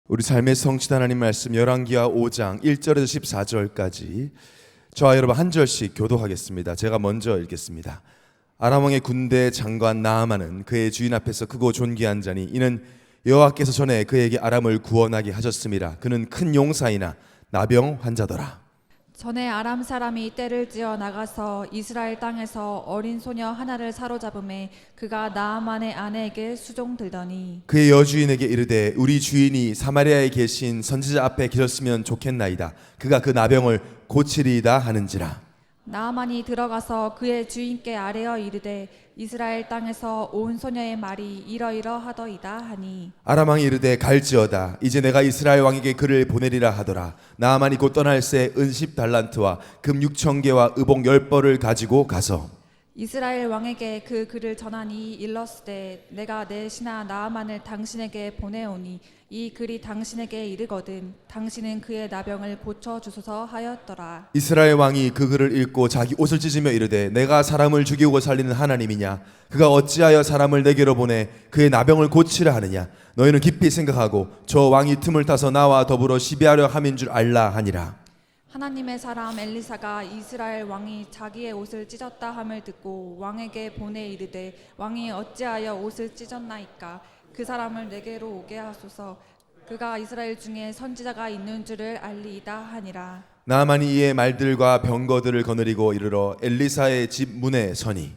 우리 삶의 성취 하나님 말씀 열왕기하 5장 1절에서 14절까지 저와 여러분 한 절씩 교독하겠습니다. 제가 먼저 읽겠습니다. 아람 왕의 군대 장관 나아만은 그의 주인 앞에서 크고 존귀한 자니 이는 여호와께서 전에 그에게 아람을 구원하게 하셨음이라. 그는 큰 용사이나 나병 환자더라. 전에 아람 사람이 떼를 지어 나가서 이스라엘 땅에서 어린 소녀 하나를 사로잡음에 그가 나아만의 아내에게 수종들더니 그의 여주인에게 이르되 우리 주인이 사마리아에 계신 선지자 앞에 계셨으면 좋겠나이다. 그가 그 나병을 고치리이다 하는지라. 나아만이 들어가서 그의 주인께 아뢰어 이르되 이스라엘 땅에서 온 소녀의 말이 이러이러하더이다 하니 아람 왕이 이르되 갈지어다. 이제 내가 이스라엘 왕에게 그를 보내리라 하더라. 나아만이 곧 떠날새 은 10달란트와 금 6,000개와 의복 10벌을 가지고 가서 이스라엘 왕에게 그 글을 전하니 일렀으되 내가 내 신하 나아만을 당신에게 보내오니 이 글이 당신에게 이르거든 당신은 그의 나병을 고쳐 주소서 하였더라. 이스라엘 왕이 그 글을 읽고 자기 옷을 찢으며 이르되 내가 사람을 죽이고 살리는 하나님이냐? 그가 어찌하여 사람을 내게로 보내 그의 나병을 고치라 하느냐? 너희는 깊이 생각하고 저 왕이 틈을 타서 나와 더불어 시비하려 함인 줄 알라 하니라. 하나님의 사람 엘리사가 이스라엘 왕이 자기의 옷을 찢었다 함을 듣고 왕에게 보내 이르되 왕이 어찌하여 옷을 찢었나이까? 그 사람을 내게로 오게 하소서. 그가 이스라엘 중에 선지자가 있는 줄을 알리이다 하니라. 나아만이 이에 말들과 병거들을 거느리고 이르러 엘리사의 집 문에 서니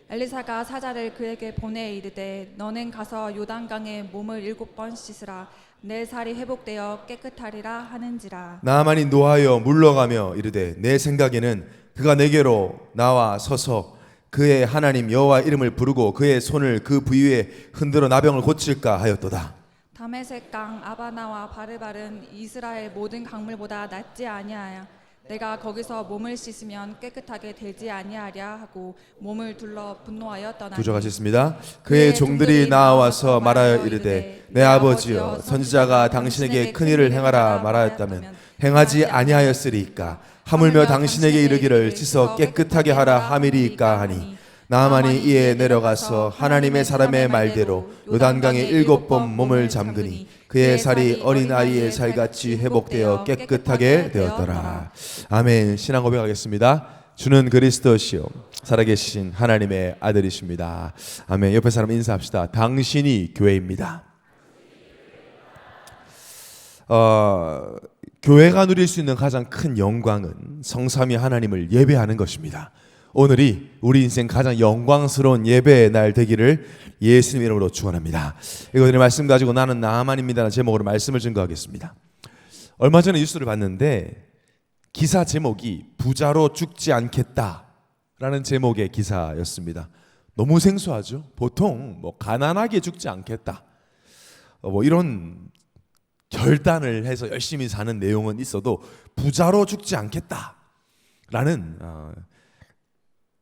엘리사가 사자를 그에게 보내 이르되 너는 가서 요단강에 몸을 7번 씻으라. 내 살이 회복되어 깨끗하리라 하는지라. 나아만이 노하여 물러가며 이르되 내 생각에는 그가 내게로 나와 서서 그의 하나님 여호와 이름을 부르고 그의 손을 그 부위에 흔들어 나병을 고칠까 하였도다. 다메섹 강 아바나와 바르발은 이스라엘 모든 강물보다 낫지 아니하여 내가 거기서 몸을 씻으면 깨끗하게 되지 아니하랴 하고 몸을 둘러 분노하여 떠나니 구조하셨습니다. 그의 종들이 나와서 말하여 이르되 내 아버지여 선지자가 당신에게 큰 일을 행하라 말하였다면 행하지 아니하였으리이까? 하물며 당신에게 이르기를 씻어 깨끗하게 하라 함이리이까 하니 나아만이 이에 내려가서 하나님의 사람의 말대로 요단강에 7번 몸을 잠그니 그의 살이 어린아이의 살같이 회복되어 깨끗하게 되었더라. 아멘. 신앙 고백하겠습니다. 주는 그리스도시요 살아계신 하나님의 아들이십니다. 아멘. 옆에 사람 인사합시다. 당신이 교회입니다. 교회가 누릴 수 있는 가장 큰 영광은 성삼위 하나님을 예배하는 것입니다. 오늘이 우리 인생 가장 영광스러운 예배의 날 되기를 예수님 이름으로 축원합니다. 이거들의 말씀 가지고 나는 나아만입니다라는 제목으로 말씀을 증거하겠습니다. 얼마 전에 뉴스를 봤는데 기사 제목이 부자로 죽지 않겠다라는 제목의 기사였습니다. 너무 생소하죠? 보통 뭐 가난하게 죽지 않겠다 뭐 이런 결단을 해서 열심히 사는 내용은 있어도 부자로 죽지 않겠다라는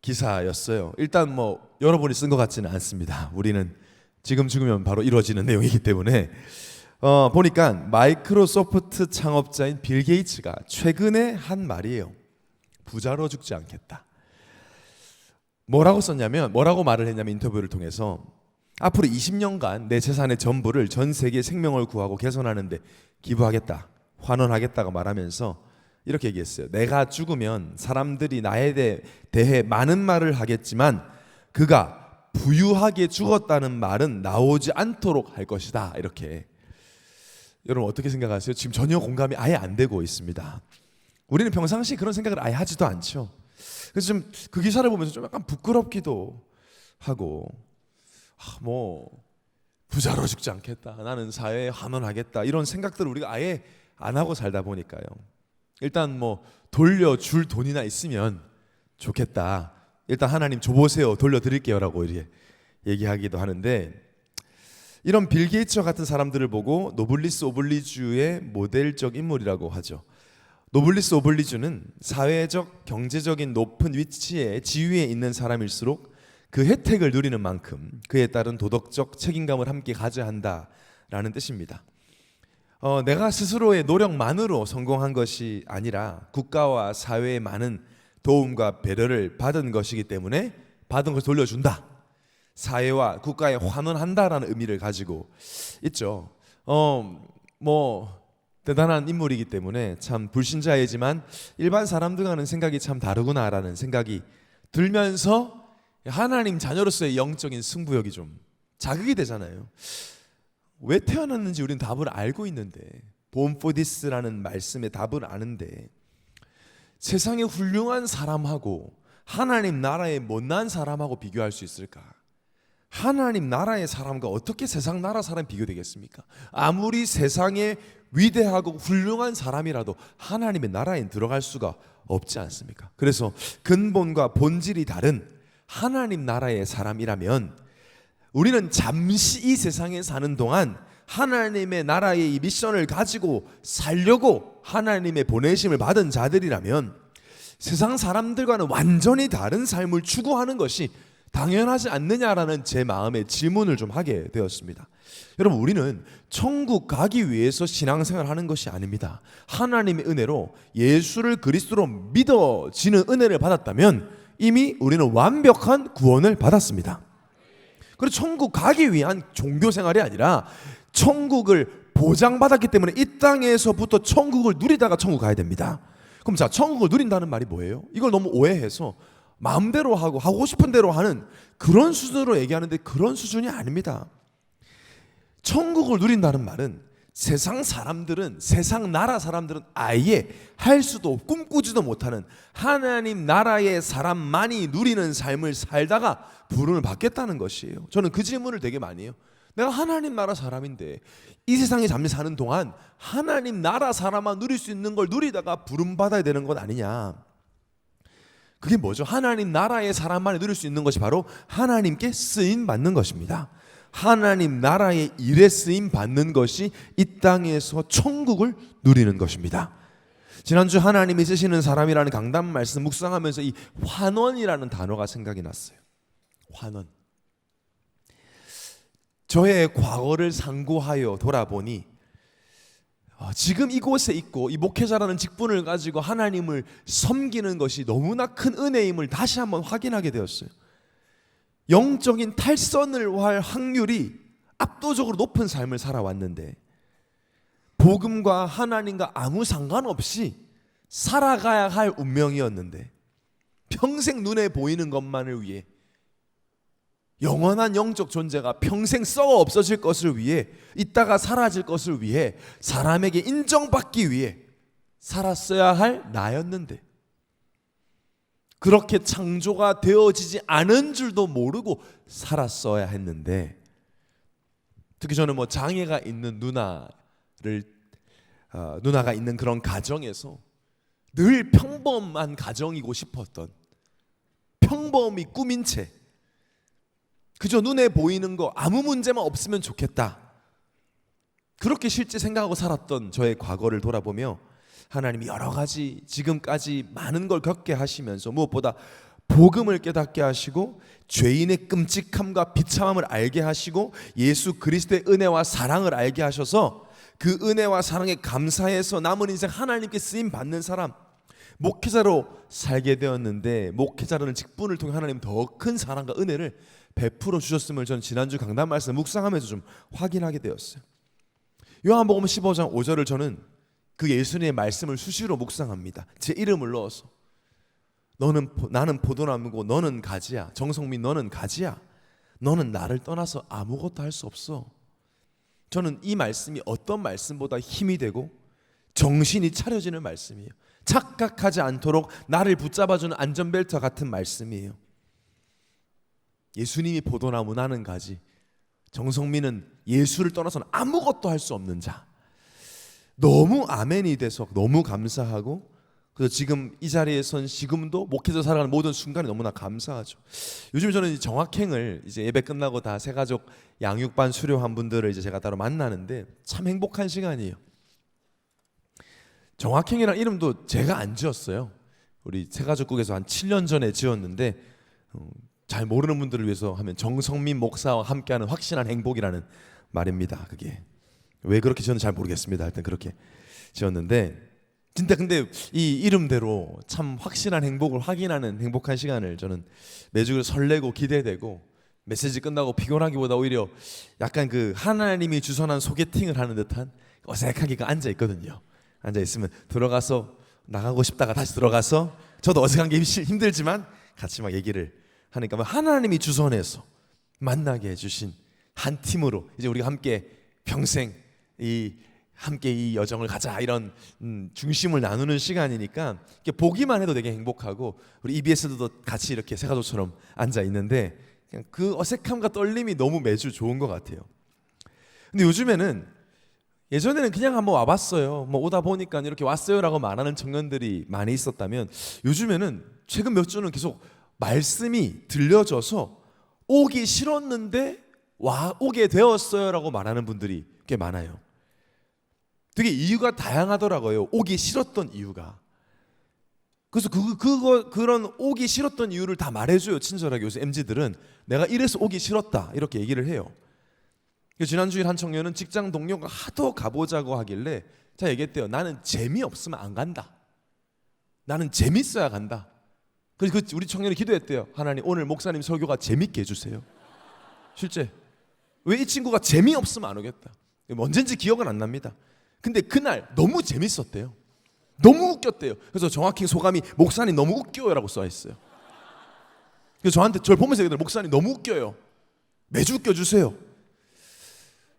기사였어요. 일단 뭐 여러분이 쓴 것 같지는 않습니다. 우리는 지금 죽으면 바로 이루어지는 내용이기 때문에 보니까 마이크로소프트 창업자인 빌 게이츠가 최근에 한 말이에요. 부자로 죽지 않겠다. 뭐라고 말을 했냐면 인터뷰를 통해서 앞으로 20년간 내 재산의 전부를 전 세계 생명을 구하고 개선하는 데 기부하겠다, 환원하겠다고 말하면서 이렇게 얘기했어요. 내가 죽으면 사람들이 나에 대해 많은 말을 하겠지만 그가 부유하게 죽었다는 말은 나오지 않도록 할 것이다. 이렇게. 여러분 어떻게 생각하세요? 지금 전혀 공감이 아예 안 되고 있습니다. 우리는 평상시에 그런 생각을 아예 하지도 않죠. 그래서 좀 그 기사를 보면서 좀 약간 부끄럽기도 하고 뭐 부자로 죽지 않겠다. 나는 사회에 환원하겠다. 이런 생각들을 우리가 아예 안 하고 살다 보니까요. 일단 뭐 돌려줄 돈이나 있으면 좋겠다. 일단 하나님 줘보세요. 돌려드릴게요라고 이렇게 얘기하기도 하는데 이런 빌 게이츠와 같은 사람들을 보고 노블리스 오블리주의 모델적 인물이라고 하죠. 노블리스 오블리주는 사회적, 경제적인 높은 위치에 지위에 있는 사람일수록 그 혜택을 누리는 만큼 그에 따른 도덕적 책임감을 함께 가져야 한다라는 뜻입니다. 내가 스스로의 노력만으로 성공한 것이 아니라 국가와 사회의 많은 도움과 배려를 받은 것이기 때문에 받은 것을 돌려준다. 사회와 국가에 환원한다라는 의미를 가지고 있죠. 뭐 대단한 인물이기 때문에 참 불신자이지만 일반 사람들과는 생각이 참 다르구나라는 생각이 들면서 하나님 자녀로서의 영적인 승부욕이 좀 자극이 되잖아요. 왜 태어났는지 우리는 답을 알고 있는데, Born for this라는 말씀의 답을 아는데 세상의 훌륭한 사람하고 하나님 나라의 못난 사람하고 비교할 수 있을까? 하나님 나라의 사람과 어떻게 세상 나라 사람이 비교되겠습니까? 아무리 세상에 위대하고 훌륭한 사람이라도 하나님의 나라에 들어갈 수가 없지 않습니까? 그래서 근본과 본질이 다른 하나님 나라의 사람이라면 우리는 잠시 이 세상에 사는 동안 하나님의 나라의 이 미션을 가지고 살려고 하나님의 보내심을 받은 자들이라면 세상 사람들과는 완전히 다른 삶을 추구하는 것이 당연하지 않느냐라는 제 마음의 질문을 좀 하게 되었습니다. 여러분, 우리는 천국 가기 위해서 신앙생활을 하는 것이 아닙니다. 하나님의 은혜로 예수를 그리스도로 믿어지는 은혜를 받았다면 이미 우리는 완벽한 구원을 받았습니다. 그리고 천국 가기 위한 종교생활이 아니라 천국을 보장받았기 때문에 이 땅에서부터 천국을 누리다가 천국 가야 됩니다. 그럼 자, 천국을 누린다는 말이 뭐예요? 이걸 너무 오해해서 마음대로 하고 싶은 대로 하는 그런 수준으로 얘기하는데 그런 수준이 아닙니다. 천국을 누린다는 말은 세상 사람들은, 세상 나라 사람들은 아예 할 수도 꿈꾸지도 못하는 하나님 나라의 사람만이 누리는 삶을 살다가 부름을 받겠다는 것이에요. 저는 그 질문을 되게 많이 해요. 내가 하나님 나라 사람인데 이 세상에 잠시 사는 동안 하나님 나라 사람만 누릴 수 있는 걸 누리다가 부름 받아야 되는 것 아니냐. 그게 뭐죠? 하나님 나라의 사람만이 누릴 수 있는 것이 바로 하나님께 쓰임 받는 것입니다. 하나님 나라의 일에 쓰임 받는 것이 이 땅에서 천국을 누리는 것입니다. 지난주 하나님이 쓰시는 사람이라는 강단 말씀 묵상하면서 이 환원이라는 단어가 생각이 났어요. 환원. 저의 과거를 상고하여 돌아보니 지금 이곳에 있고 이 목회자라는 직분을 가지고 하나님을 섬기는 것이 너무나 큰 은혜임을 다시 한번 확인하게 되었어요. 영적인 탈선을 할 확률이 압도적으로 높은 삶을 살아왔는데 복음과 하나님과 아무 상관없이 살아가야 할 운명이었는데 평생 눈에 보이는 것만을 위해 영원한 영적 존재가 평생 썩어 없어질 것을 위해 있다가 사라질 것을 위해 사람에게 인정받기 위해 살았어야 할 나였는데 그렇게 창조가 되어지지 않은 줄도 모르고 살았어야 했는데 특히 저는 뭐 장애가 있는 누나가 있는 그런 가정에서 늘 평범한 가정이고 싶었던 평범이 꿈인 채 그저 눈에 보이는 거 아무 문제만 없으면 좋겠다. 그렇게 실제 생각하고 살았던 저의 과거를 돌아보며 하나님이 여러 가지 지금까지 많은 걸 겪게 하시면서 무엇보다 복음을 깨닫게 하시고 죄인의 끔찍함과 비참함을 알게 하시고 예수 그리스도의 은혜와 사랑을 알게 하셔서 그 은혜와 사랑에 감사해서 남은 인생 하나님께 쓰임 받는 사람 목회자로 살게 되었는데 목회자라는 직분을 통해 하나님 더 큰 사랑과 은혜를 베풀어 주셨음을 저는 지난주 강단 말씀 묵상하면서 좀 확인하게 되었어요. 요한복음 15장 5절을 저는 그 예수님의 말씀을 수시로 묵상합니다. 제 이름을 넣어서 나는 포도나무고 너는 가지야. 정성민 너는 가지야. 너는 나를 떠나서 아무것도 할 수 없어. 저는 이 말씀이 어떤 말씀보다 힘이 되고 정신이 차려지는 말씀이에요. 착각하지 않도록 나를 붙잡아주는 안전벨트와 같은 말씀이에요. 예수님이 포도나무 나는 가지 정성민은 예수를 떠나서는 아무것도 할 수 없는 자. 너무 아멘이 돼서 너무 감사하고 그래서 지금 이 자리에 선 지금도 목회자 살아가는 모든 순간이 너무나 감사하죠. 요즘 저는 정학행을 이제 예배 끝나고 다 새가족 양육반 수료한 분들을 이제 제가 따로 만나는데 참 행복한 시간이에요. 정학행이라는 이름도 제가 안 지었어요. 우리 새가족국에서 한 7년 전에 지었는데 잘 모르는 분들을 위해서 하면 정성민 목사와 함께하는 확신한 행복이라는 말입니다. 그게 왜 그렇게 저는 잘 모르겠습니다. 하여튼 그렇게 지었는데 진짜 근데 이 이름대로 참 확실한 행복을 확인하는 행복한 시간을 저는 매주 설레고 기대되고 메시지 끝나고 피곤하기보다 오히려 약간 그 하나님이 주선한 소개팅을 하는 듯한 어색하게 앉아 있거든요. 앉아 있으면 들어가서 나가고 싶다가 다시 들어가서 저도 어색한 게 힘들지만 같이 막 얘기를 하니까 하나님이 주선해서 만나게 해주신 한 팀으로 이제 우리가 함께 평생 함께 이 여정을 가자 이런 중심을 나누는 시간이니까 보기만 해도 되게 행복하고 우리 EBS도 같이 이렇게 새가족처럼 앉아 있는데 그냥 그 어색함과 떨림이 너무 매주 좋은 것 같아요. 근데 요즘에는 예전에는 그냥 한번 와봤어요. 뭐 오다 보니까 이렇게 왔어요라고 말하는 청년들이 많이 있었다면 요즘에는 최근 몇 주는 계속 말씀이 들려져서 오기 싫었는데 오게 되었어요라고 말하는 분들이 꽤 많아요. 되게 이유가 다양하더라고요. 오기 싫었던 이유가. 그래서 그런 오기 싫었던 이유를 다 말해줘요. 친절하게 요새 MZ들은 내가 이래서 오기 싫었다 이렇게 얘기를 해요. 지난주에 한 청년은 직장 동료가 하도 가보자고 하길래 제가 얘기했대요. 나는 재미없으면 안 간다. 나는 재밌어야 간다. 그래서 우리 청년이 기도했대요. 하나님 오늘 목사님 설교가 재밌게 해주세요. 실제 왜 이 친구가 재미없으면 안 오겠다. 언젠지 기억은 안 납니다. 근데 그날 너무 재밌었대요. 너무 웃겼대요. 그래서 정확히 소감이 목사님 너무 웃겨요라고 써있어요. 그래서 저를 보면서 얘기해요. 목사님 너무 웃겨요. 매주 웃겨주세요.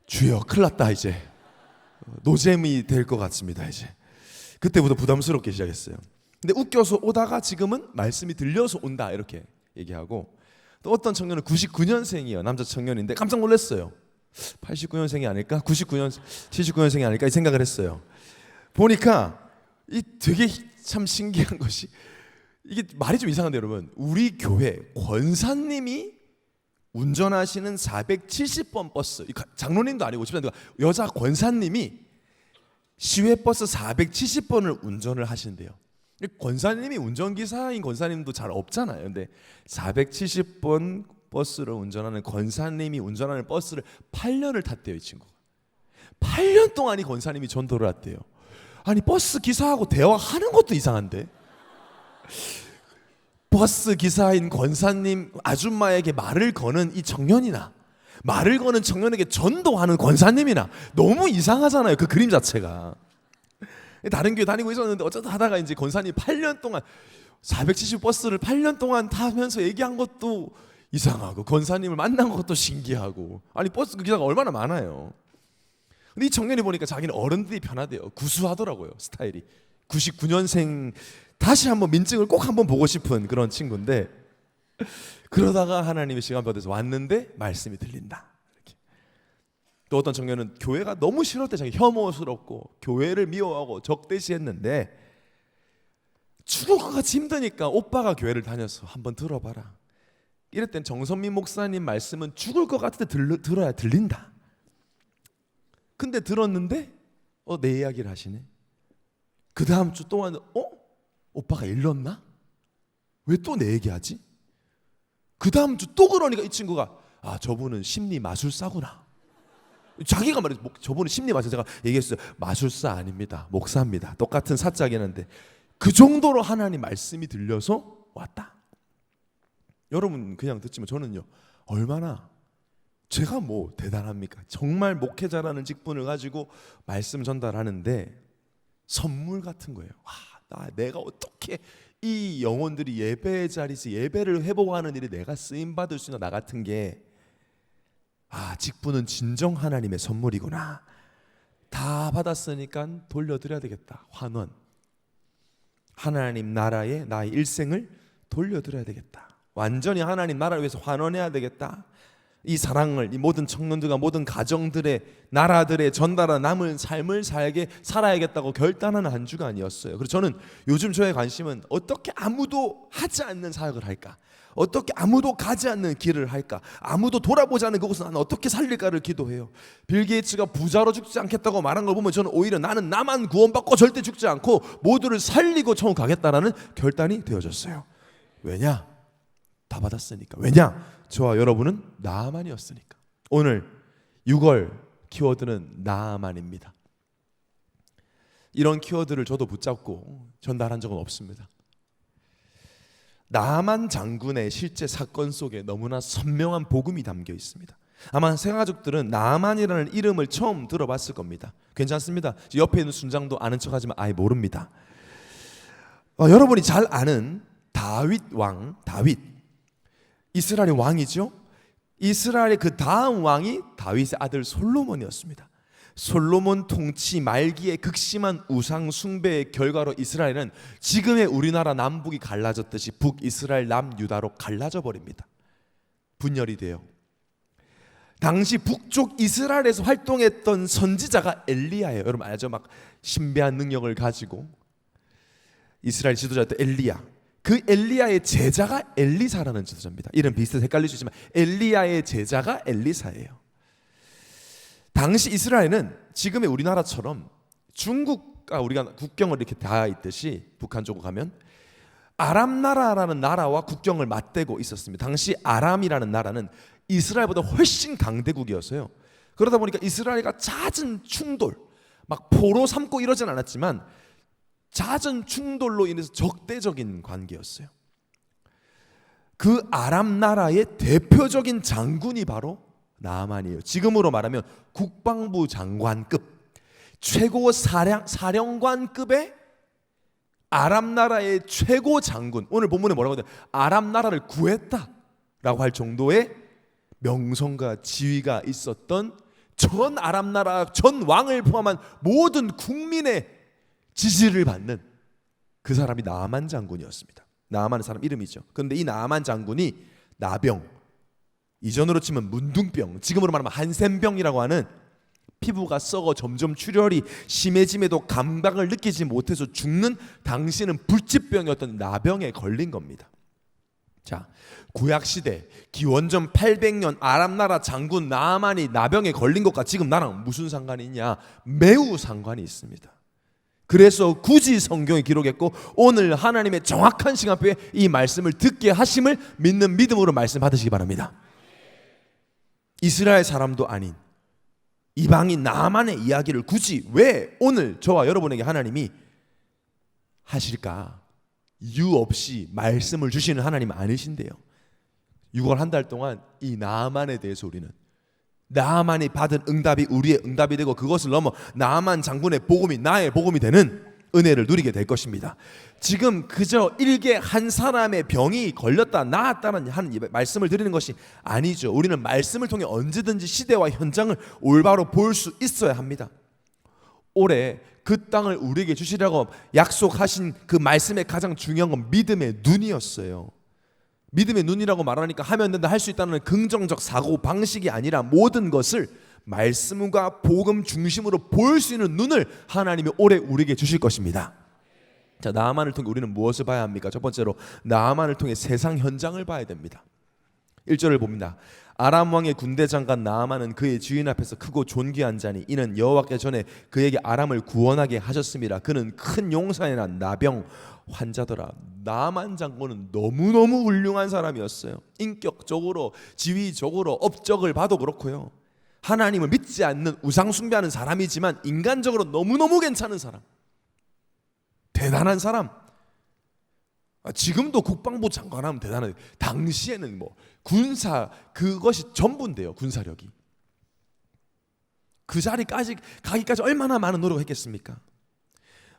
주여 큰일 났다 이제. 노잼이 될 것 같습니다 이제. 그때부터 부담스럽게 시작했어요. 근데 웃겨서 오다가 지금은 말씀이 들려서 온다 이렇게 얘기하고 또 어떤 청년은 99년생이에요. 남자 청년인데 깜짝 놀랐어요. 89년생이 아닐까? 79년생이 아닐까? 이 생각을 했어요. 보니까 이 되게 참 신기한 것이 이게 말이 좀 이상한데 여러분 우리 교회 권사님이 운전하시는 470번 버스 장로님도 아니고 집사님 여자 권사님이 시외버스 470번을 운전을 하신대요. 권사님이 운전기사인 권사님도 잘 없잖아요. 근데 470번 버스를 운전하는 권사님이 운전하는 버스를 8년을 탔대요. 이 친구가 8년 동안 이 권사님이 전도를 했대요. 아니 버스 기사하고 대화하는 것도 이상한데 버스 기사인 권사님 아줌마에게 말을 거는 이 청년이나 말을 거는 청년에게 전도하는 권사님이나 너무 이상하잖아요. 그 그림 자체가. 다른 교회 다니고 있었는데 어쩌다 하다가 이제 권사님이 8년 동안 470 버스를 8년 동안 타면서 얘기한 것도 이상하고 권사님을 만난 것도 신기하고 아니 버스 그 기사가 얼마나 많아요. 근데 이 청년이 보니까 자기는 어른들이 편하대요. 구수하더라고요. 스타일이 99년생 다시 한번 민증을 꼭 한번 보고 싶은 그런 친구인데 그러다가 하나님의 시간 받아서 왔는데 말씀이 들린다. 이렇게. 또 어떤 청년은 교회가 너무 싫을 때 자기 혐오스럽고 교회를 미워하고 적대시했는데 죽을 것 같이 힘드니까 오빠가 교회를 다녀서 한번 들어봐라. 이럴 땐 정선민 목사님 말씀은 죽을 것 같을 때 들어야 들린다. 근데 들었는데 내 이야기를 하시네. 그 다음 주 동안 오빠가 일렀나? 왜 또 내 얘기하지? 그 다음 주 또 그러니까 이 친구가 저분은 심리 마술사구나. 자기가 말해서 저분은 심리 마술사. 제가 얘기했어요. 마술사 아닙니다. 목사입니다. 똑같은 사자긴 한데 그 정도로 하나님 말씀이 들려서 왔다. 여러분 그냥 듣지만 저는요 얼마나 제가 뭐 대단합니까? 정말 목회자라는 직분을 가지고 말씀 전달하는데 선물 같은 거예요. 내가 어떻게 이 영혼들이 예배의 자리에서 예배를 회복하는 일에 내가 쓰임 받을 수 있나 나 같은 게 직분은 진정 하나님의 선물이구나. 다 받았으니까 돌려드려야 되겠다. 환원. 하나님 나라에 나의 일생을 돌려드려야 되겠다. 완전히 하나님 나라를 위해서 환원해야 되겠다. 이 사랑을 이 모든 청년들과 모든 가정들의 나라들의 전달한 남은 삶을 살아야겠다고 결단하는 한 주가 아니었어요. 그래서 저는 요즘 저의 관심은 어떻게 아무도 하지 않는 사역을 할까? 어떻게 아무도 가지 않는 길을 할까? 아무도 돌아보지 않는 그곳을 나는 어떻게 살릴까를 기도해요. 빌 게이츠가 부자로 죽지 않겠다고 말한 걸 보면 저는 오히려 나는 나만 구원받고 절대 죽지 않고 모두를 살리고 천국 가겠다라는 결단이 되어졌어요. 왜냐? 다 받았으니까. 왜냐? 저와 여러분은 나아만이었으니까. 오늘 6월 키워드는 나아만입니다. 이런 키워드를 저도 붙잡고 전달한 적은 없습니다. 나아만 장군의 실제 사건 속에 너무나 선명한 복음이 담겨 있습니다. 아마 새가족들은 나아만이라는 이름을 처음 들어봤을 겁니다. 괜찮습니다. 옆에 있는 순장도 아는 척하지만 아예 모릅니다. 여러분이 잘 아는 다윗 왕, 다윗, 이스라엘의 왕이죠. 이스라엘의 그 다음 왕이 다윗의 아들 솔로몬이었습니다. 솔로몬 통치 말기에 극심한 우상 숭배의 결과로 이스라엘은 지금의 우리나라 남북이 갈라졌듯이 북이스라엘 남유다로 갈라져 버립니다. 분열이 돼요. 당시 북쪽 이스라엘에서 활동했던 선지자가 엘리야예요. 여러분 알죠? 막 신비한 능력을 가지고 이스라엘 지도자였던 엘리야. 그 엘리야의 제자가 엘리사라는 지도자입니다. 이름 비슷해서 헷갈릴 수 있지만 엘리야의 제자가 엘리사예요. 당시 이스라엘은 지금의 우리나라처럼 중국과 우리가 국경을 이렇게 닿아 있듯이 북한 쪽으로 가면 아람 나라라는 나라와 국경을 맞대고 있었습니다. 당시 아람이라는 나라는 이스라엘보다 훨씬 강대국이었어요. 그러다 보니까 이스라엘과 잦은 충돌, 막 포로 삼고 이러진 않았지만 잦은 충돌로 인해서 적대적인 관계였어요. 그 아람 나라의 대표적인 장군이 바로 나아만이에요. 지금으로 말하면 국방부 장관급, 최고 사령관급의 아람 나라의 최고 장군. 오늘 본문에 뭐라고 하죠? 아람 나라를 구했다라고 할 정도의 명성과 지위가 있었던 전 아람 나라 전 왕을 포함한 모든 국민의 지지를 받는 그 사람이 나아만 장군이었습니다. 나아만은 사람 이름이죠. 그런데 이 나아만 장군이 나병, 이전으로 치면 문둥병, 지금으로 말하면 한센병이라고 하는 피부가 썩어 점점 출혈이 심해짐에도 감각을 느끼지 못해서 죽는 당시는 불치병이었던 나병에 걸린 겁니다. 자, 구약시대 기원전 800년 아람나라 장군 나아만이 나병에 걸린 것과 지금 나랑 무슨 상관이 있냐? 매우 상관이 있습니다. 그래서 굳이 성경에 기록했고 오늘 하나님의 정확한 시간표에 이 말씀을 듣게 하심을 믿는 믿음으로 말씀 받으시기 바랍니다. 이스라엘 사람도 아닌 이방인 나아만의 이야기를 굳이 왜 오늘 저와 여러분에게 하나님이 하실까? 이유 없이 말씀을 주시는 하나님 아니신데요. 6월 한 달 동안 이 나아만에 대해서 우리는 나아만이 받은 응답이 우리의 응답이 되고 그것을 넘어 나아만 장군의 복음이 나의 복음이 되는 은혜를 누리게 될 것입니다. 지금 그저 일개 한 사람의 병이 걸렸다 나았다는 하는 말씀을 드리는 것이 아니죠. 우리는 말씀을 통해 언제든지 시대와 현장을 올바로 볼 수 있어야 합니다. 올해 그 땅을 우리에게 주시라고 약속하신 그 말씀의 가장 중요한 건 믿음의 눈이었어요. 믿음의 눈이라고 말하니까 하면 된다 할 수 있다는 긍정적 사고 방식이 아니라 모든 것을 말씀과 복음 중심으로 볼 수 있는 눈을 하나님이 올해 우리에게 주실 것입니다. 자, 나아만을 통해 우리는 무엇을 봐야 합니까? 첫 번째로 나아만을 통해 세상 현장을 봐야 됩니다. 1절을 봅니다. 아람 왕의 군대 장관 나아만은 그의 주인 앞에서 크고 존귀한 자니 이는 여호와께 전에 그에게 아람을 구원하게 하셨습니다. 그는 큰 용사에 난 나병 환자더라. 나아만 장군은 너무너무 훌륭한 사람이었어요. 인격적으로 지위적으로 업적을 봐도 그렇고요. 하나님을 믿지 않는 우상 숭배하는 사람이지만 인간적으로 너무너무 괜찮은 사람, 대단한 사람. 지금도 국방부 장관하면 대단해요. 당시에는 뭐 군사 그것이 전부인데요. 군사력이 그 자리까지 가기까지 얼마나 많은 노력을 했겠습니까?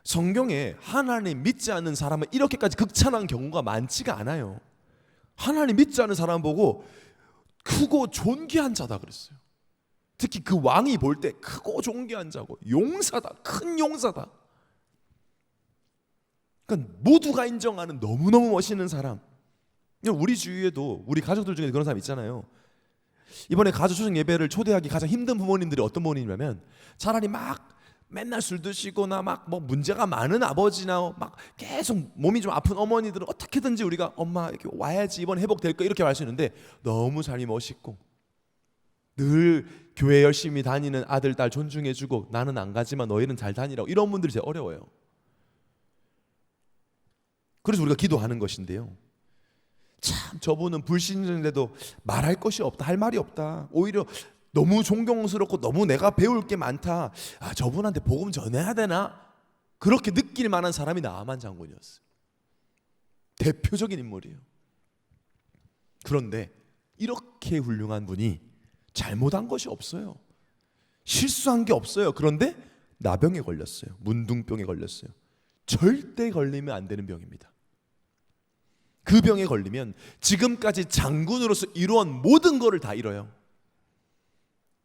성경에 하나님 믿지 않는 사람은 이렇게까지 극찬한 경우가 많지가 않아요. 하나님 믿지 않는 사람 보고 크고 존귀한 자다 그랬어요. 특히 그 왕이 볼 때 크고 존귀한 자고 용사다, 큰 용사다. 그러니까 모두가 인정하는 너무너무 멋있는 사람. 우리 주위에도 우리 가족들 중에 그런 사람 있잖아요. 이번에 가족 초청 예배를 초대하기 가장 힘든 부모님들이 어떤 부모님이냐면 차라리 막 맨날 술 드시거나 막 뭐 문제가 많은 아버지나 막 계속 몸이 좀 아픈 어머니들은 어떻게든지 우리가 엄마 이렇게 와야지 이번 회복될 거 이렇게 말 수 있는데 너무 삶이 멋있고 늘 교회 열심히 다니는 아들 딸 존중해주고 나는 안 가지만 너희는 잘 다니라고 이런 분들이 제일 어려워요. 그래서 우리가 기도하는 것인데요. 참 저분은 불신자인데도 말할 것이 없다, 할 말이 없다. 오히려 너무 존경스럽고 너무 내가 배울 게 많다. 아, 저분한테 복음 전해야 되나? 그렇게 느낄 만한 사람이 나아만 장군이었어요. 대표적인 인물이에요. 그런데 이렇게 훌륭한 분이 잘못한 것이 없어요. 실수한 게 없어요. 그런데 나병에 걸렸어요. 문둥병에 걸렸어요. 절대 걸리면 안 되는 병입니다. 그 병에 걸리면 지금까지 장군으로서 이루어온 모든 것을 다 잃어요.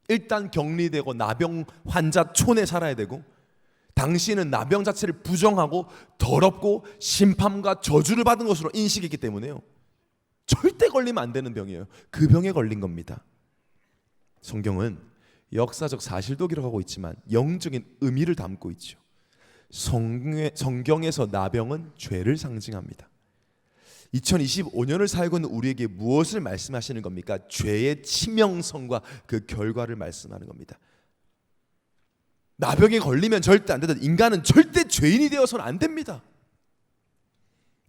일단 격리되고 나병 환자 촌에 살아야 되고, 당시에는 나병 자체를 부정하고 더럽고 심판과 저주를 받은 것으로 인식했기 때문에요. 절대 걸리면 안 되는 병이에요. 그 병에 걸린 겁니다. 성경은 역사적 사실도 기록하고 있지만 영적인 의미를 담고 있죠. 성경에서 나병은 죄를 상징합니다. 2025년을 살고 있는 우리에게 무엇을 말씀하시는 겁니까? 죄의 치명성과 그 결과를 말씀하는 겁니다. 나병에 걸리면 절대 안 된다. 인간은 절대 죄인이 되어서는 안 됩니다.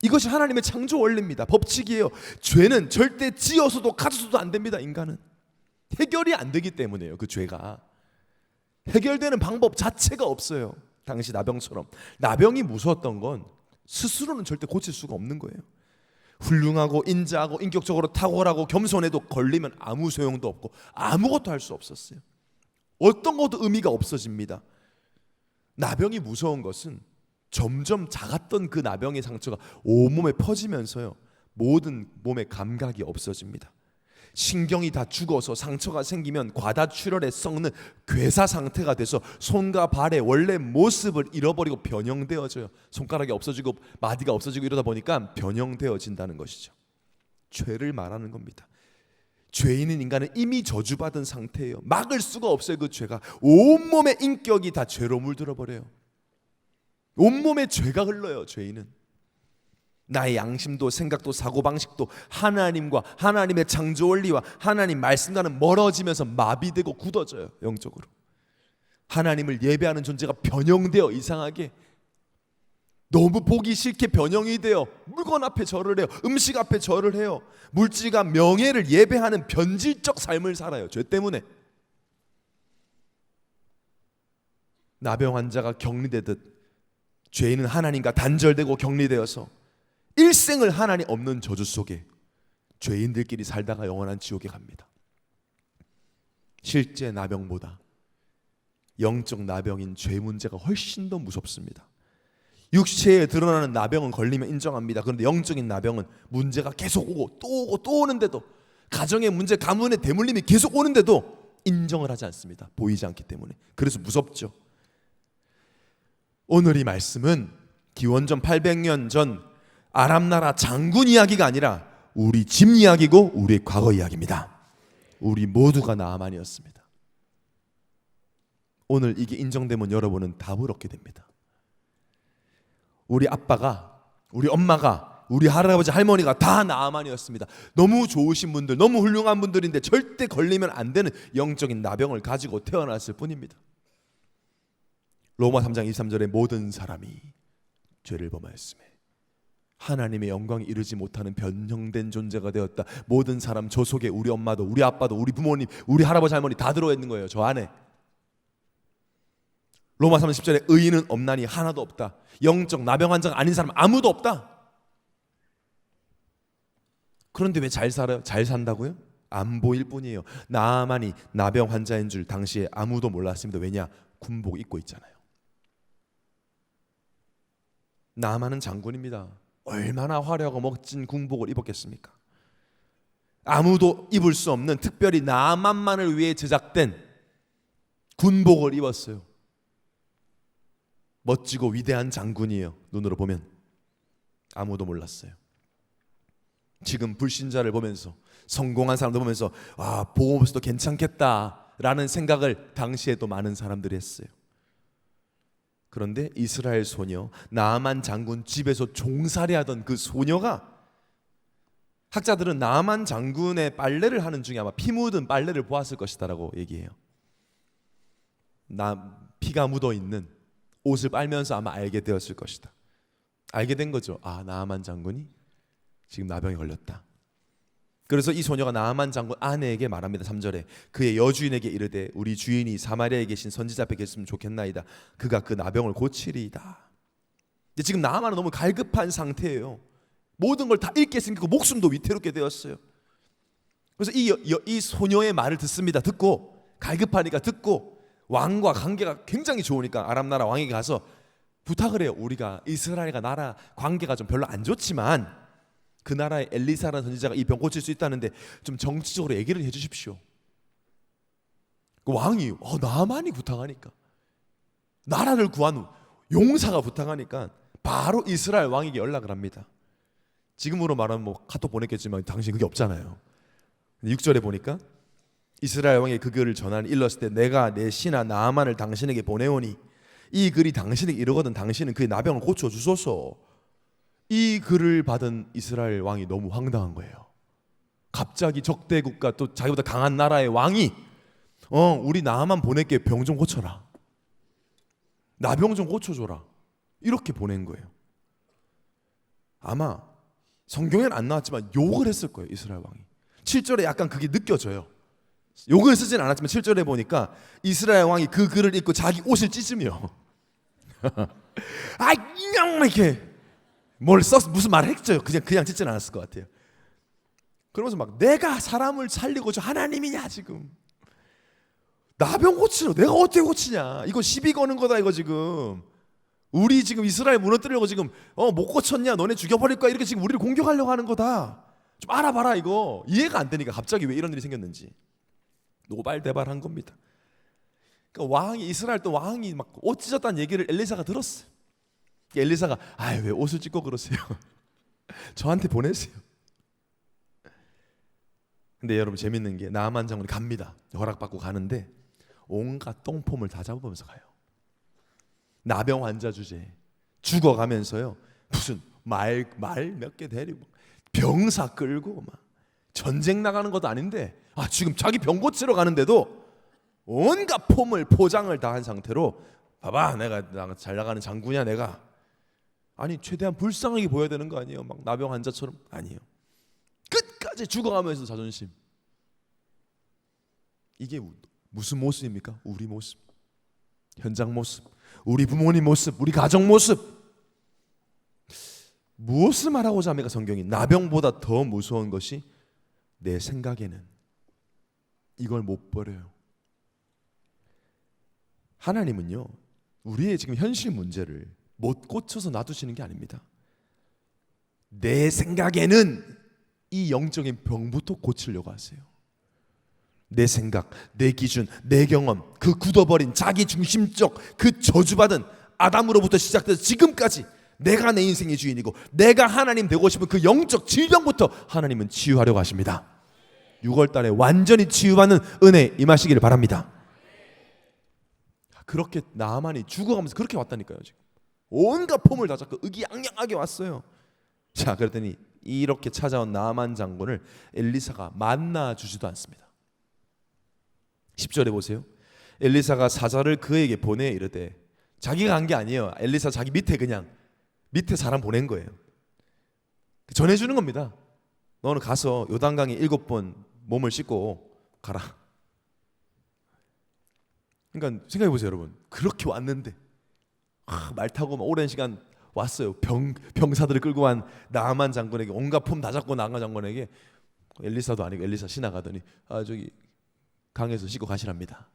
이것이 하나님의 창조 원리입니다. 법칙이에요. 죄는 절대 지어서도 가져서도 안 됩니다. 인간은 해결이 안 되기 때문에요. 그 죄가 해결되는 방법 자체가 없어요. 당시 나병처럼. 나병이 무서웠던 건 스스로는 절대 고칠 수가 없는 거예요. 훌륭하고 인자하고 인격적으로 탁월하고 겸손해도 걸리면 아무 소용도 없고 아무것도 할 수 없었어요. 어떤 것도 의미가 없어집니다. 나병이 무서운 것은 점점 작았던 그 나병의 상처가 온몸에 퍼지면서요, 모든 몸의 감각이 없어집니다. 신경이 다 죽어서 상처가 생기면 과다출혈에 썩는 괴사 상태가 돼서 손과 발의 원래 모습을 잃어버리고 변형되어져요. 손가락이 없어지고 마디가 없어지고 이러다 보니까 변형되어진다는 것이죠. 죄를 말하는 겁니다. 죄인인 인간은 이미 저주받은 상태예요. 막을 수가 없어요. 그 죄가 온몸의 인격이 다 죄로 물들어 버려요. 온몸에 죄가 흘러요. 죄인은 나의 양심도 생각도 사고방식도 하나님과 하나님의 창조 원리와 하나님 말씀과는 멀어지면서 마비되고 굳어져요. 영적으로 하나님을 예배하는 존재가 변형되어 이상하게 너무 보기 싫게 변형이 되어 물건 앞에 절을 해요. 음식 앞에 절을 해요. 물질과 명예를 예배하는 변질적 삶을 살아요. 죄 때문에. 나병 환자가 격리되듯 죄인은 하나님과 단절되고 격리되어서 일생을 하나님 없는 저주 속에 죄인들끼리 살다가 영원한 지옥에 갑니다. 실제 나병보다 영적 나병인 죄 문제가 훨씬 더 무섭습니다. 육체에 드러나는 나병은 걸리면 인정합니다. 그런데 영적인 나병은 문제가 계속 오고 또 오고 또 오는데도, 가정의 문제, 가문의 대물림이 계속 오는데도 인정을 하지 않습니다. 보이지 않기 때문에. 그래서 무섭죠. 오늘 이 말씀은 기원전 800년 전 아람 나라 장군 이야기가 아니라 우리 집 이야기고 우리의 과거 이야기입니다. 우리 모두가 나아만이었습니다. 오늘 이게 인정되면 여러분은 답을 얻게 됩니다. 우리 아빠가, 우리 엄마가, 우리 할아버지 할머니가 다 나아만이었습니다. 너무 좋으신 분들, 너무 훌륭한 분들인데 절대 걸리면 안 되는 영적인 나병을 가지고 태어났을 뿐입니다. 로마 3장 23절에 모든 사람이 죄를 범하였으며 하나님의 영광에 이르지 못하는 변형된 존재가 되었다. 모든 사람, 저 속에 우리 엄마도 우리 아빠도 우리 부모님 우리 할아버지 할머니 다 들어있는 거예요. 저 안에. 로마 3장 10절에 의인은 없나니 하나도 없다. 영적 나병 환자가 아닌 사람 아무도 없다. 그런데 왜 잘 살아요? 잘 산다고요? 안 보일 뿐이에요. 나만이 나병 환자인 줄 당시에 아무도 몰랐습니다. 왜냐? 군복 입고 있잖아요. 나만은 장군입니다. 얼마나 화려하고 멋진 군복을 입었겠습니까? 아무도 입을 수 없는 특별히 나만만을 위해 제작된 군복을 입었어요. 멋지고 위대한 장군이에요. 눈으로 보면. 아무도 몰랐어요. 지금 불신자를 보면서, 성공한 사람들 보면서 보험에서도 괜찮겠다라는 생각을 당시에도 많은 사람들이 했어요. 그런데 이스라엘 소녀 나아만 장군 집에서 종살이하던 그 소녀가, 학자들은 나아만 장군의 빨래를 하는 중에 아마 피 묻은 빨래를 보았을 것이다라고 얘기해요. 피가 묻어 있는 옷을 빨면서 아마 알게 되었을 것이다. 알게 된 거죠. 나아만 장군이 지금 나병에 걸렸다. 그래서 이 소녀가 나아만 장군 아내에게 말합니다. 3절에 그의 여주인에게 이르되 우리 주인이 사마리아에 계신 선지자 앞에 계셨으면 좋겠나이다. 그가 그 나병을 고치리이다. 근데 지금 나아만은 너무 갈급한 상태예요. 모든 걸 다 잃게 생기고 목숨도 위태롭게 되었어요. 그래서 이 소녀의 말을 듣습니다. 듣고 갈급하니까 듣고 왕과 관계가 굉장히 좋으니까 아람 나라 왕에게 가서 부탁을 해요. 우리가 이스라엘과 나라 관계가 좀 별로 안 좋지만 그 나라의 엘리사라는 선지자가 이 병 고칠 수 있다는데 좀 정치적으로 얘기를 해주십시오. 그 왕이 나만이 부탁하니까, 나라를 구한 용사가 부탁하니까 바로 이스라엘 왕에게 연락을 합니다. 지금으로 말하면 뭐 카톡 보냈겠지만 당신 그게 없잖아요. 6절에 보니까 이스라엘 왕의 그 글을 전하니 일렀을 때 내가 내 신하 나아만을 당신에게 보내오니 이 글이 당신에게 이르거든 당신은 그의 나병을 고쳐 주소서. 이 글을 받은 이스라엘 왕이 너무 황당한 거예요. 갑자기 적대국가 또 자기보다 강한 나라의 왕이 우리 나아만 보낼게, 병 좀 고쳐라, 나병 좀 고쳐줘라, 이렇게 보낸 거예요. 아마 성경에는 안 나왔지만 욕을 했을 거예요, 이스라엘 왕이. 7절에 약간 그게 느껴져요. 욕을 쓰진 않았지만 7절에 보니까 이스라엘 왕이 그 글을 읽고 자기 옷을 찢으며 이렇게 뭘 써서 무슨 말을 했죠. 그냥 찢지는 않았을 것 같아요. 그러면서 막 내가 사람을 살리고 저 하나님이냐, 지금 나병 고치러 내가 어떻게 고치냐, 이거 시비 거는 거다, 이거 지금 우리 지금 이스라엘 무너뜨리려고 지금 못 고쳤냐, 너네 죽여버릴 거야, 이렇게 지금 우리를 공격하려고 하는 거다, 좀 알아봐라. 이거 이해가 안 되니까 갑자기 왜 이런 일이 생겼는지 노발대발한 겁니다. 그러니까 왕이, 이스라엘 또 왕이 막 옷 찢었다는 얘기를 엘리사가 들었어요. 엘리사가 왜 옷을 찢고 그러세요? 저한테 보내세요. 근데 여러분 재밌는 게 나아만 장군이 갑니다. 허락받고 가는데 온갖 똥폼을 다 잡아보면서 가요. 나병 환자 주제에 죽어가면서요, 무슨 말 몇 개 데리고 병사 끌고 막 전쟁 나가는 것도 아닌데 지금 자기 병 고치러 가는데도 온갖 폼을 포장을 다 한 상태로, 봐봐 내가 잘 나가는 장군이야 내가. 아니 최대한 불쌍하게 보여야 되는 거 아니에요? 막 나병 환자처럼. 아니에요. 끝까지 죽어가면서 자존심. 이게 무슨 모습입니까? 우리 모습, 현장 모습, 우리 부모님 모습, 우리 가정 모습. 무엇을 말하고자 합니까? 성경이 나병보다 더 무서운 것이 내 생각에는, 이걸 못 버려요. 하나님은요, 우리의 지금 현실 문제를 못 고쳐서 놔두시는 게 아닙니다. 내 생각에는 이 영적인 병부터 고치려고 하세요. 내 생각, 내 기준, 내 경험, 그 굳어버린 자기 중심적 그 저주받은 아담으로부터 시작돼서 지금까지 내가 내 인생의 주인이고 내가 하나님 되고 싶은 그 영적 질병부터 하나님은 치유하려고 하십니다. 6월 달에 완전히 치유받는 은혜 임하시기를 바랍니다. 그렇게 나아만이 죽어가면서 그렇게 왔다니까요. 지금 온갖 폼을 다 잡고 의기양양하게 왔어요. 자, 그랬더니 이렇게 찾아온 나아만 장군을 엘리사가 만나주지도 않습니다. 10절에 보세요. 엘리사가 사자를 그에게 보내 이르되, 자기가 간 게 아니에요. 엘리사 자기 밑에 사람 보낸 거예요. 전해주는 겁니다. 너는 가서 요단강에 7번 몸을 씻고 가라. 그러니까 생각해 보세요, 여러분. 그렇게 왔는데 말 타고 오랜 시간 왔어요. 병사들을 끌고 간 나아만 장군에게 온갖 폼 다 잡고 나아만 장군에게 엘리사도 아니고 엘리사 신하 가더니 저기 강에서 씻고 가시랍니다.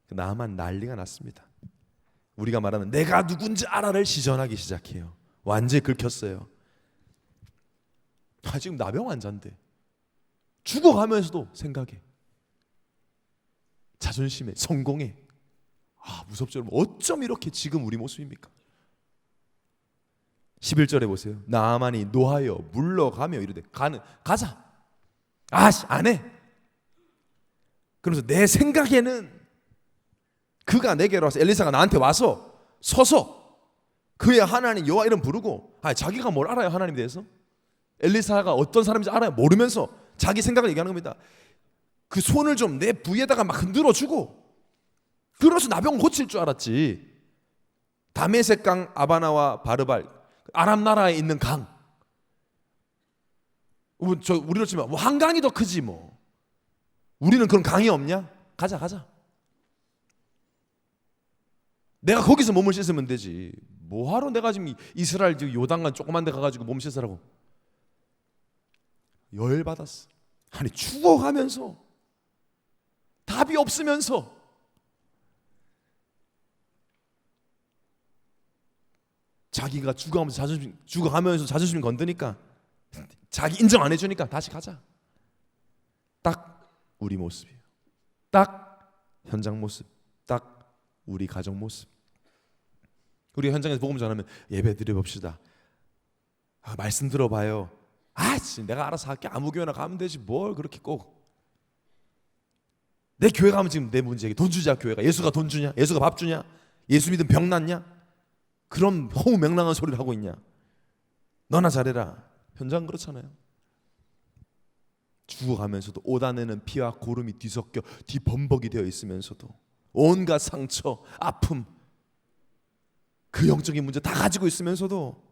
나아만 난리가 났습니다. 우리가 말하는 내가 누군지 알아를 시전하기 시작해요. 완전히 긁혔어요. 지금 나병 환자인데 죽어가면서도 생각해, 자존심에, 성공에. 무섭죠 여러분. 어쩜 이렇게 지금 우리 모습입니까? 11절에 보세요. 나아만이 노하여 물러가며 이르되, 가자. 안 해. 그러면서 내 생각에는 그가 내게로 와서, 엘리사가 나한테 와서 서서 그의 하나님 여호와 이름 부르고, 자기가 뭘 알아요 하나님에 대해서? 엘리사가 어떤 사람인지 알아요? 모르면서 자기 생각을 얘기하는 겁니다. 그 손을 좀 내 부위에다가 막 흔들어주고, 그래서 나병 고칠 줄 알았지. 다메섹 강 아바나와 바르발, 아람 나라에 있는 강. 우리로 치면 한강이 더 크지 뭐. 우리는 그런 강이 없냐? 가자. 내가 거기서 몸을 씻으면 되지. 뭐하러 내가 지금 이스라엘 요단강 조그만 데 가가지고 몸 씻으라고. 열받았어. 아니 죽어가면서 답이 없으면서 자기가 죽어가면서 자존심 건드니까 자기 인정 안 해주니까 다시 가자. 딱 우리 모습이에요. 딱 현장 모습, 딱 우리 가정 모습. 우리 현장에서 복음 전하면 예배 드려봅시다. 말씀 들어봐요. 내가 알아서 할게. 아무 교회나 가면 되지 뭘 그렇게 꼭. 내 교회 가면 지금 내 문제야. 돈 주자 교회가. 예수가 돈 주냐? 예수가 밥 주냐? 예수 믿으면 병 낫냐? 그런 허무맹랑한 소리를 하고 있냐? 너나 잘해라. 현장은 그렇잖아요. 죽어가면서도 옷 안에는 피와 고름이 뒤섞여 뒤범벅이 되어 있으면서도 온갖 상처, 아픔, 그 영적인 문제 다 가지고 있으면서도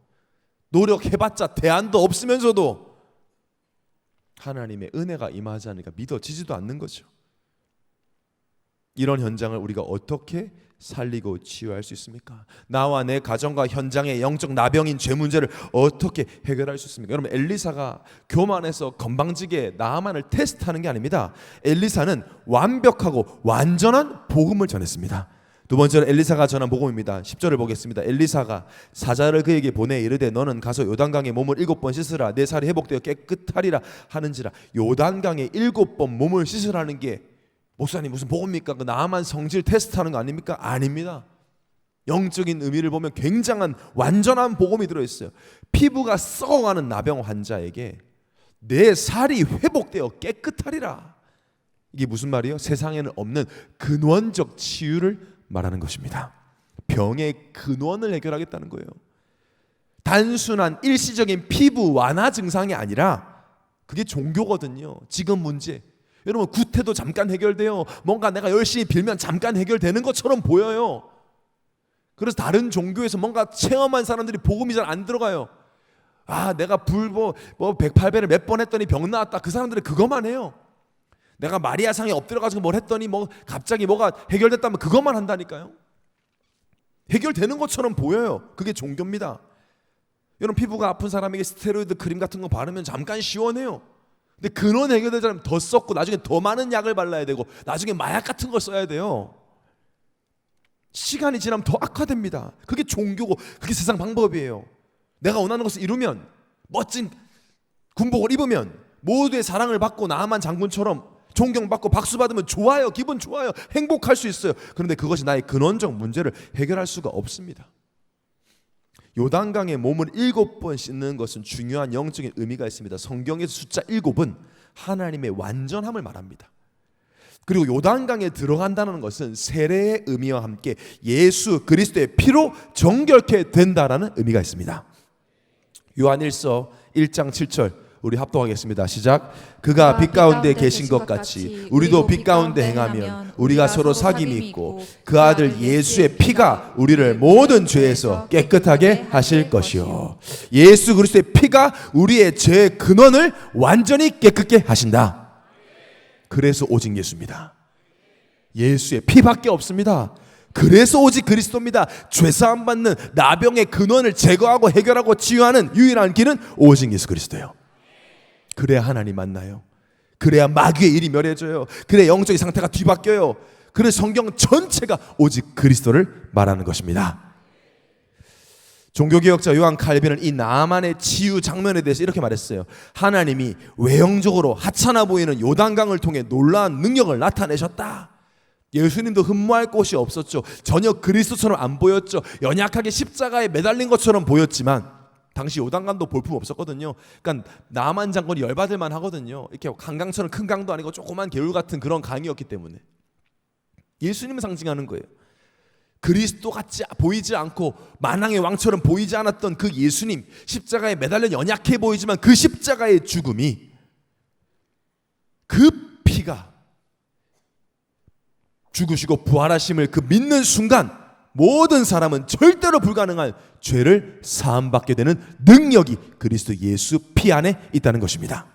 노력해봤자 대안도 없으면서도 하나님의 은혜가 임하지 않으니까 믿어지지도 않는 거죠. 이런 현장을 우리가 어떻게 살리고 치유할 수 있습니까? 나와 내 가정과 현장의 영적 나병인 죄 문제를 어떻게 해결할 수 있습니까? 여러분, 엘리사가 교만해서 건방지게 나아만을 테스트하는 게 아닙니다. 엘리사는 완벽하고 완전한 복음을 전했습니다. 두 번째로 엘리사가 전한 복음입니다. 10절을 보겠습니다. 엘리사가 사자를 그에게 보내 이르되 너는 가서 요단강에 몸을 7번 씻으라. 내 살이 회복되어 깨끗하리라 하는지라. 요단강에 7번 몸을 씻으라는 게 목사님 무슨 복음입니까? 그 나만 성질 테스트하는 거 아닙니까? 아닙니다. 영적인 의미를 보면 굉장한 완전한 복음이 들어있어요. 피부가 썩어가는 나병 환자에게 내 살이 회복되어 깨끗하리라. 이게 무슨 말이에요? 세상에는 없는 근원적 치유를 말하는 것입니다. 병의 근원을 해결하겠다는 거예요. 단순한 일시적인 피부 완화 증상이 아니라 그게 종교거든요. 지금 문제, 여러분 구태도 잠깐 해결돼요. 뭔가 내가 열심히 빌면 잠깐 해결되는 것처럼 보여요. 그래서 다른 종교에서 뭔가 체험한 사람들이 복음이 잘 안 들어가요. 내가 불보 108배를 몇 번 했더니 병 나았다. 그 사람들은 그것만 해요. 내가 마리아상에 엎드려가지고 뭘 했더니 갑자기 뭐가 해결됐다면 그것만 한다니까요. 해결되는 것처럼 보여요. 그게 종교입니다. 여러분 피부가 아픈 사람에게 스테로이드 크림 같은 거 바르면 잠깐 시원해요. 근데 근원 해결되자면 더 썩고 나중에 더 많은 약을 발라야 되고 나중에 마약 같은 걸 써야 돼요. 시간이 지나면 더 악화됩니다. 그게 종교고 그게 세상 방법이에요. 내가 원하는 것을 이루면 멋진 군복을 입으면 모두의 사랑을 받고 나만 장군처럼 존경받고 박수 받으면 좋아요. 기분 좋아요. 행복할 수 있어요. 그런데 그것이 나의 근원적 문제를 해결할 수가 없습니다. 요단강에 몸을 7번 씻는 것은 중요한 영적인 의미가 있습니다. 성경에서 숫자 7은 하나님의 완전함을 말합니다. 그리고 요단강에 들어간다는 것은 세례의 의미와 함께 예수 그리스도의 피로 정결케 된다라는 의미가 있습니다. 요한일서 1장 7절 우리 합독하겠습니다. 시작. 그가 빛 가운데 계신 것 같이 우리도 빛 가운데 행하면 우리가 서로 사귐이 있고 그 아들 예수의 피가 우리를 모든 죄에서 깨끗하게 하실 것이요. 예수 그리스도의 피가 우리의 죄의 근원을 완전히 깨끗게 하신다. 그래서 오직 예수입니다. 예수의 피밖에 없습니다. 그래서 오직 그리스도입니다. 죄사함 받는 나병의 근원을 제거하고 해결하고 치유하는 유일한 길은 오직 예수 그리스도예요. 그래야 하나님 만나요. 그래야 마귀의 일이 멸해져요. 그래야 영적인 상태가 뒤바뀌어요. 그래서 성경 전체가 오직 그리스도를 말하는 것입니다. 종교개혁자 요한 칼빈은 이 나만의 치유 장면에 대해서 이렇게 말했어요. 하나님이 외형적으로 하찮아 보이는 요단강을 통해 놀라운 능력을 나타내셨다. 예수님도 흠모할 곳이 없었죠. 전혀 그리스도처럼 안 보였죠. 연약하게 십자가에 매달린 것처럼 보였지만 당시 요단강도 볼품 없었거든요. 그러니까 나만 장군이 열받을 만 하거든요. 이렇게 한강처럼 큰 강도 아니고 조그만 개울 같은 그런 강이었기 때문에 예수님을 상징하는 거예요. 그리스도 같이 보이지 않고 만왕의 왕처럼 보이지 않았던 그 예수님, 십자가에 매달려 연약해 보이지만 그 십자가의 죽음이, 그 피가 죽으시고 부활하심을 그 믿는 순간 모든 사람은 절대로 불가능한 죄를 사함받게 되는 능력이 그리스도 예수 피 안에 있다는 것입니다.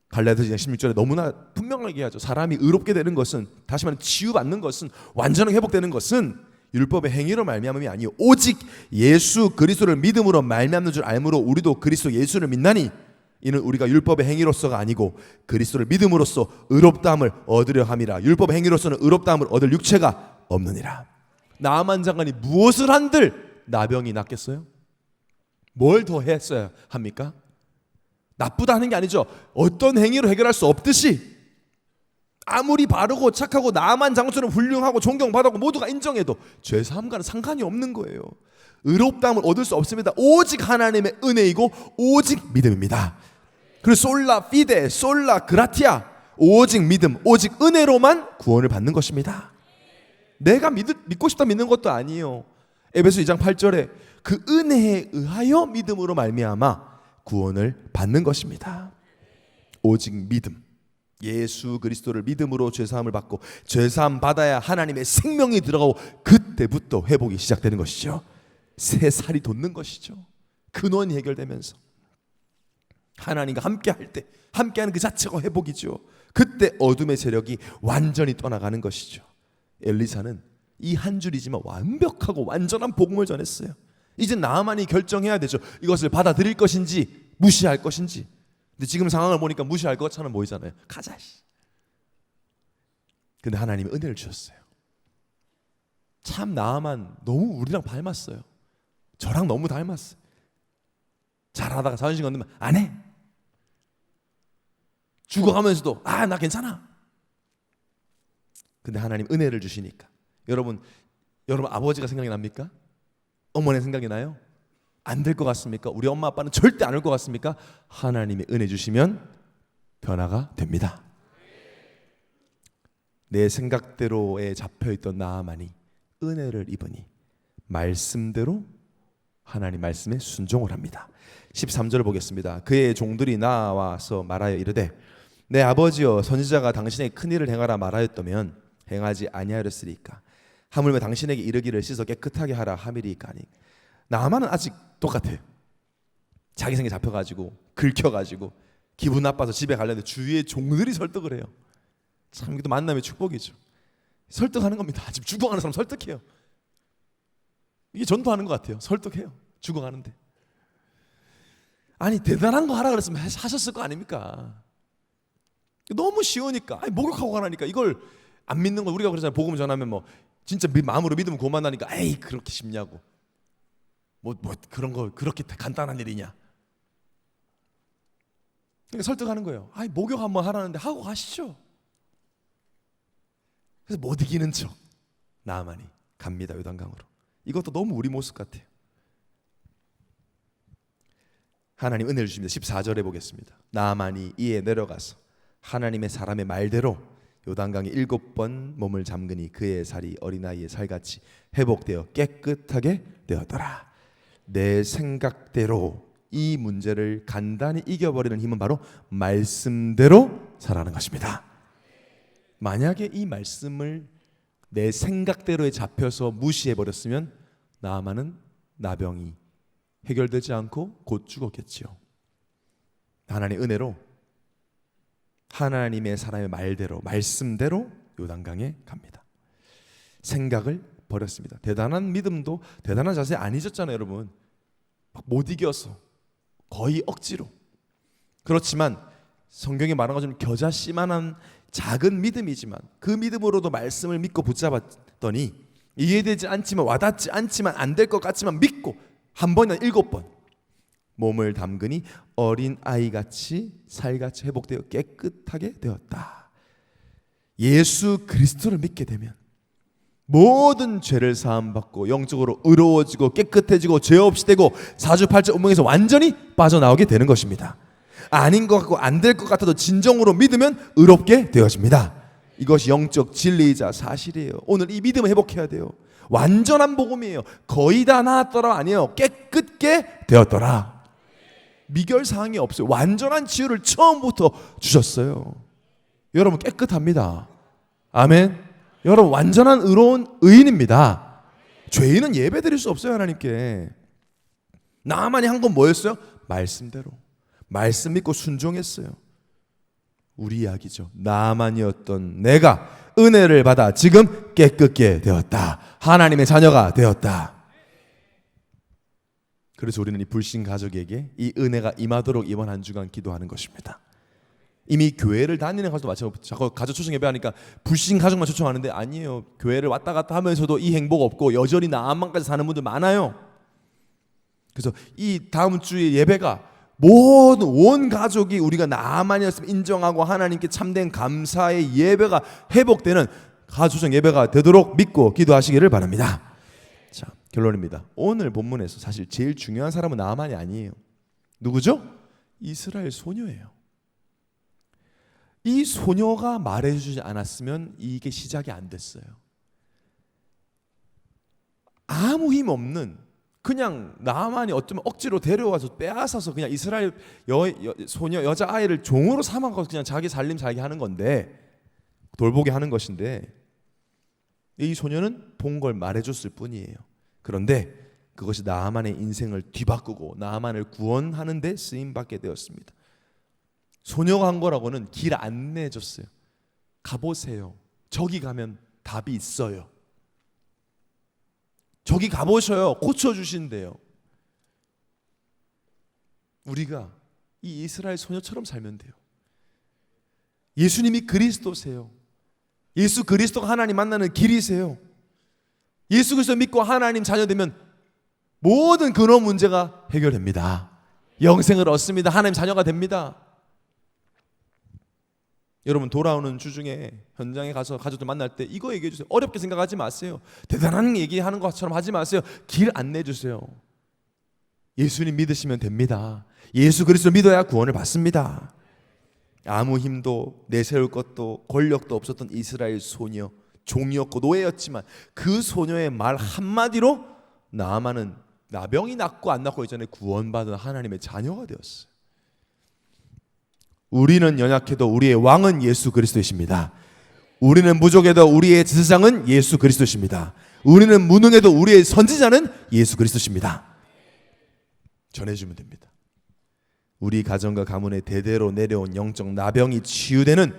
갈라디아서 16절에 너무나 분명하게 하죠. 사람이 의롭게 되는 것은, 다시 말하면 치유받는 것은, 완전하게 회복되는 것은 율법의 행위로 말미암음이 아니요 오직 예수 그리스도를 믿음으로 말미암는 줄 알므로 우리도 그리스도 예수를 믿나니, 이 이는 우리가 율법의 행위로서가 아니고 그리스도를 믿음으로써 의롭다함을 얻으려 함이라. 율법의 행위로서는 의롭다함을 얻을 육체가 없느니라. 나만 장관이 무엇을 한들 나병이 낫겠어요? 뭘 더 했어야 합니까? 나쁘다 하는 게 아니죠. 어떤 행위로 해결할 수 없듯이 아무리 바르고 착하고 나만 장관처럼 훌륭하고 존경받았고 모두가 인정해도 죄사함과는 상관이 없는 거예요. 의롭다함을 얻을 수 없습니다. 오직 하나님의 은혜이고 오직 믿음입니다. 그리고 솔라 피데, 솔라 그라티아, 오직 믿음, 오직 은혜로만 구원을 받는 것입니다. 내가 믿고 싶다 믿는 것도 아니에요. 에베소 2장 8절에 그 은혜에 의하여 믿음으로 말미암아 구원을 받는 것입니다. 오직 믿음, 예수 그리스도를 믿음으로 죄사함을 받고 죄사함 받아야 하나님의 생명이 들어가고 그때부터 회복이 시작되는 것이죠. 새 살이 돋는 것이죠. 근원이 해결되면서 하나님과 함께할 때, 함께하는 그 자체가 회복이죠. 그때 어둠의 세력이 완전히 떠나가는 것이죠. 엘리사는 이 한 줄이지만 완벽하고 완전한 복음을 전했어요. 이제 나만이 결정해야 되죠. 이것을 받아들일 것인지 무시할 것인지. 근데 지금 상황을 보니까 무시할 것처럼 보이잖아요. 가자. 근데 하나님이 은혜를 주셨어요. 참 나만 너무 우리랑 닮았어요. 저랑 너무 닮았어요. 잘하다가 자존심 건드면 안 해. 죽어가면서도 나 괜찮아. 근데 하나님 은혜를 주시니까 여러분 아버지가 생각이 납니까? 어머니 생각이 나요? 안 될 것 같습니까? 우리 엄마 아빠는 절대 안 올 것 같습니까? 하나님이 은혜 주시면 변화가 됩니다. 내 생각대로에 잡혀있던 나만이 은혜를 입으니 말씀대로 하나님 말씀에 순종을 합니다. 13절을 보겠습니다. 그의 종들이 나와서 말하여 이르되 내 아버지여 선지자가 당신에게 큰일을 행하라 말하였다면 행하지 아니하였으리까. 하물며 당신에게 이르기를 씻어 깨끗하게 하라 하미리까니. 나만은 아직 똑같아요. 자기 생에 잡혀가지고 긁혀가지고 기분 나빠서 집에 가려는데 주위에 종들이 설득을 해요. 참 이것도 만남의 축복이죠. 설득하는 겁니다. 지금 죽어가는 사람 설득해요. 이게 전도하는 것 같아요. 설득해요. 죽어가는데. 아니 대단한 거 하라 그랬으면 하셨을 거 아닙니까? 너무 쉬우니까 목욕하고 가라니까 이걸 안 믿는 거. 우리가 그러잖아요. 복음 전하면 뭐 진짜 마음으로 믿으면 구원 만나니까 에이 그렇게 쉽냐고. 뭐 그런 거 그렇게 간단한 일이냐. 그러니까 설득하는 거예요. 목욕 한번 하라는데 하고 가시죠. 그래서 못 이기는 척 나아만이 갑니다. 요단강으로. 이것도 너무 우리 모습 같아요. 하나님 은혜를 주십니다. 14절에 보겠습니다. 나아만이 이에 내려가서 하나님의 사람의 말대로 요단강에 7번 몸을 잠그니 그의 살이 어린아이의 살같이 회복되어 깨끗하게 되었더라. 내 생각대로 이 문제를 간단히 이겨버리는 힘은 바로 말씀대로 살아가는 것입니다. 만약에 이 말씀을 내 생각대로에 잡혀서 무시해버렸으면 나아만은 나병이 해결되지 않고 곧 죽었겠지요. 하나님의 은혜로 하나님의 사람의 말대로 말씀대로 요단강에 갑니다. 생각을 버렸습니다. 대단한 믿음도 대단한 자세 안 잊었잖아요, 여러분. 막 못 이겨서 거의 억지로. 그렇지만 성경에 말한 것처럼 겨자씨만한 작은 믿음이지만 그 믿음으로도 말씀을 믿고 붙잡았더니 이해되지 않지만 와닿지 않지만 안 될 것 같지만 믿고 한 번이나 7번 몸을 담그니 어린 아이같이 살같이 회복되어 깨끗하게 되었다. 예수 그리스도를 믿게 되면 모든 죄를 사함받고 영적으로 의로워지고 깨끗해지고 죄 없이 되고 사주팔자 운명에서 완전히 빠져나오게 되는 것입니다. 아닌 것 같고 안 될 것 같아도 진정으로 믿으면 의롭게 되어집니다. 이것이 영적 진리이자 사실이에요. 오늘 이 믿음을 회복해야 돼요. 완전한 복음이에요. 거의 다 나았더라 아니에요. 깨끗게 되었더라. 미결 사항이 없어요. 완전한 치유를 처음부터 주셨어요. 여러분 깨끗합니다. 아멘. 여러분 완전한 의로운 의인입니다. 죄인은 예배 드릴 수 없어요. 하나님께. 나만이 한 건 뭐였어요? 말씀대로. 말씀 믿고 순종했어요. 우리 이야기죠. 나만이었던 내가 은혜를 받아 지금 깨끗게 되었다. 하나님의 자녀가 되었다. 그래서 우리는 이 불신 가족에게 이 은혜가 임하도록 이번 한 주간 기도하는 것입니다. 이미 교회를 다니는 가족도 마찬가지로 자꾸 가족 초청 예배하니까 불신 가족만 초청하는데 아니에요. 교회를 왔다 갔다 하면서도 이 행복 없고 여전히 나만까지 사는 분들 많아요. 그래서 이 다음 주의 예배가 모든 온 가족이 우리가 나만이었으면 인정하고 하나님께 참된 감사의 예배가 회복되는 가족 초청 예배가 되도록 믿고 기도하시기를 바랍니다. 자, 결론입니다. 오늘 본문에서 사실 제일 중요한 사람은 나만이 아니에요. 누구죠? 이스라엘 소녀예요. 이 소녀가 말해주지 않았으면 이게 시작이 안 됐어요. 아무 힘 없는 그냥 나만이 어쩌면 억지로 데려와서 빼앗아서 그냥 이스라엘 소녀 여자아이를 종으로 삼아서 그냥 자기 살림 살게 하는 건데, 돌보게 하는 것인데, 이 소녀는 본 걸 말해줬을 뿐이에요. 그런데 그것이 나만의 인생을 뒤바꾸고 나만을 구원하는 데 쓰임받게 되었습니다. 소녀가 한 거라고는 길 안내해줬어요. 가보세요. 저기 가면 답이 있어요. 저기 가보셔요. 고쳐주신대요. 우리가 이 이스라엘 소녀처럼 살면 돼요. 예수님이 그리스도세요. 예수 그리스도가 하나님 만나는 길이세요. 예수 그리스도 믿고 하나님 자녀 되면 모든 근원 문제가 해결됩니다. 영생을 얻습니다. 하나님 자녀가 됩니다. 여러분 돌아오는 주 중에 현장에 가서 가족들 만날 때 이거 얘기해 주세요. 어렵게 생각하지 마세요. 대단한 얘기하는 것처럼 하지 마세요. 길 안내해 주세요. 예수님 믿으시면 됩니다. 예수 그리스도 믿어야 구원을 받습니다. 아무 힘도 내세울 것도 권력도 없었던 이스라엘 소녀, 종이었고 노예였지만 그 소녀의 말 한마디로 나아만은 나병이 낫고 안 낫고 이전에 구원받은 하나님의 자녀가 되었어요. 우리는 연약해도 우리의 왕은 예수 그리스도이십니다. 우리는 부족해도 우리의 지사장은 예수 그리스도십니다. 우리는 무능해도 우리의 선지자는 예수 그리스도십니다. 전해주면 됩니다. 우리 가정과 가문에 대대로 내려온 영적 나병이 치유되는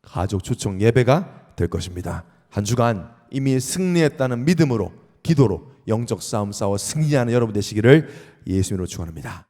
가족 초청 예배가 될 것입니다. 한 주간 이미 승리했다는 믿음으로, 기도로 영적 싸움 싸워 승리하는 여러분 되시기를 예수님으로 축원합니다.